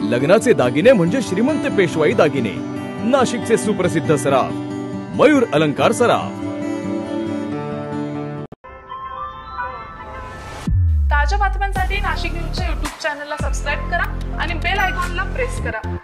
लग्नाचे दागिने म्हणजे श्रीमंत पेशवाई दागिने, नाशिकचे सुप्रसिद्ध सराफ मयूर अलंकार सराफ। ताज्या बातम्यांसाठी नाशिक न्यूजच्या YouTube चॅनलला सबस्क्राइब करा आणि बेल आयकॉनला प्रेस करा।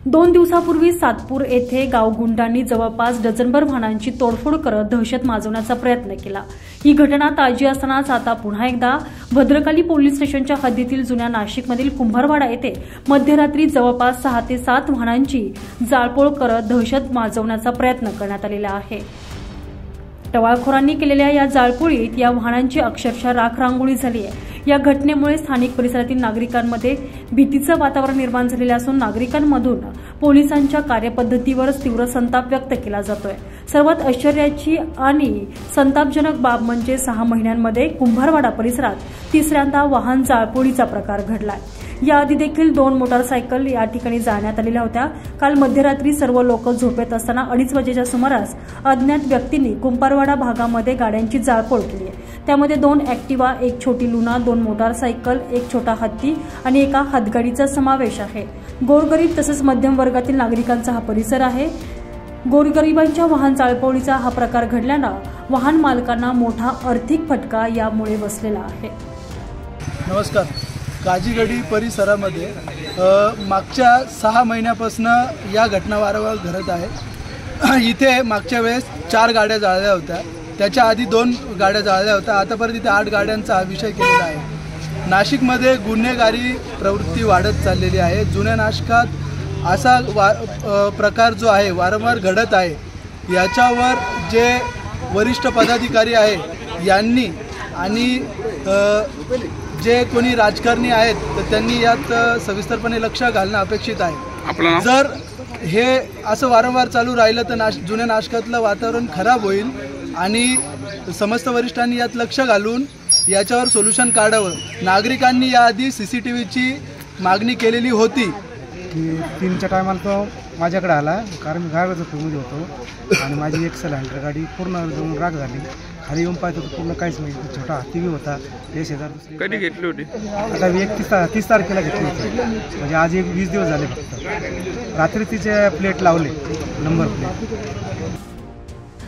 2 दिवसापूर्वी सातपूर येथे गावगुंडांनी जवळपास डझनभर वाहनांची तोडफोड करत दहशत माजवण्याचा प्रयत्न केला। ही घटना ताजी असतानाच आता पुन्हा एकदा भद्रकाली पोलीस स्टेशनच्या हद्दीतील जुन्या नाशिकमधील कुंभारवाडा येथे मध्यरात्री जवळपास 6 ते 7 वाहनांची जाळपोळ करत दहशत माजवण्याचा प्रयत्न करण्यात आलेला आहे। टवाळखोरांनी केलेल्या या जाळपोळीत या वाहनांची अक्षरशः राखरांगोळी झाली आहे। या घटनेमुळे स्थानिक परिसरातील नागरिकांमध्ये भीतीचं वातावरण निर्माण झालेलं असून नागरिकांमधून पोलिसांच्या कार्यपद्धतीवर तीव्र संताप व्यक्त केला जातोय। सर्वात आश्चर्याची आणि संतापजनक बाब म्हणजे 6 महिन्यांमध्ये कुंभारवाडा परिसरात तिसऱ्यांदा वाहन जाळपोळीचा प्रकार घडलाय। याआधी देखील 2 मोटारसायकल या ठिकाणी जाळण्यात आलेल्या होत्या। काल मध्यरात्री सर्व लोक झोपेत असताना 2:30 वाजेच्या सुमारास अज्ञात व्यक्तींनी कुंभारवाडा भागामध्ये गाड्यांची जाळपोळ केली आहे। त्यामध्ये 2 ॲक्टिवा, 1 छोटी लुना, 2 मोटारसायकल, 1 छोटा हत्ती आणि एका हातगाडीचा समावेश आहे। गोरगरीब तसेच मध्यम वर्गातील नागरिकांचा हा परिसर आहे। गोरगरिबांच्या वाहन जाळपोळीचा हा प्रकार घडल्यानं वाहन मालकांना मोठा आर्थिक फटका यामुळे बसलेला आहे। नमस्कार। काजीगडी परिसरामध्ये मागच्या 6 महिन्यापासून या घटना वारंवार घडत आहे। इथे मागच्या वेळेस 4 गाड्या जाळल्या होत्या, त्याच्या आधी 2 गाड्या जाळल्या होत्या, आतापर्यंत इथे 8 गाड्यांचा हा विषय केलेला आहे। नाशिकमध्ये गुन्हेगारी प्रवृत्ती वाढत चाललेली आहे। जुन्या नाशिकात असा प्रकार जो आहे वारंवार घडत आहे। याच्यावर जे वरिष्ठ पदाधिकारी आहे यांनी आणि जे कोणी राजकारणी आहेत तर त्यांनी यात सविस्तरपणे लक्ष घालणं अपेक्षित आहे। जर हे असं वारंवार चालू राहिलं तर जुन्या नाशिकातलं वातावरण खराब होईल आणि समस्त वरिष्ठांनी यात लक्ष घालून याच्यावर सोल्युशन काढावं। नागरिकांनी याआधी CCTVची मागणी केलेली होती। 3च्या टायमाला तो माझ्याकडे आला, कारण मी गावाचा फोनमध्ये होतो आणि माझी एक सिलेंडर गाडी पूर्ण जाऊन राग झाली। खाली येऊन पाहतो तर पूर्ण काहीच नाही। छोटा हत्ती बी होता। ते शेजार कधी घेतली होती? आता 30 तारखेला घेतली होती, म्हणजे आज 20 दिवस झाले फक्त। रात्री तिचे प्लेट लावले, नंबर प्लेट।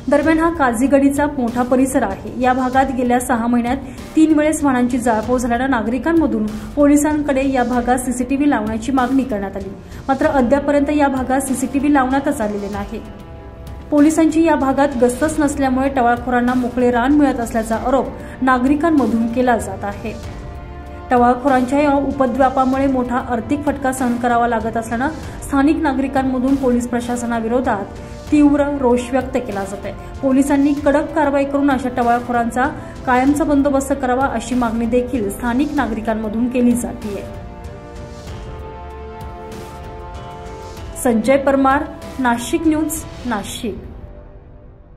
दरम्यान हा काजीगडीचा मोठा परिसर आहे। या भागात गेल्या 6 महिन्यात 3 वेळेस वाहनांची जाळपोळ झाल्यानं नागरिकांमधून पोलिसांकडे या भागात CCTV लावण्याची मागणी करण्यात आली, मात्र अद्यापर्यंत या भागात CCTV लावण्यातच आलेले नाही। पोलिसांची या भागात गस्तच नसल्यामुळे टवाळखोरांना मोकळे रान मिळत असल्याचा आरोप नागरिकांमधून केला जात आहे। टवाळखोरांच्या या उपद्व्यापामुळे मोठा आर्थिक फटका सहन करावा लागत असल्यानं स्थानिक नागरिकांमधून पोलीस प्रशासनाविरोधात तीव्र रोष व्यक्त केला जात आहे। पोलिसांनी कडक कारवाई करून अशा टवाळखोरांचा कायमचा बंदोबस्त करावा अशी मागणी देखील स्थानिक नागरिकांमधून केली जाते। संजय परमार, नाशिक न्यूज, नाशिक।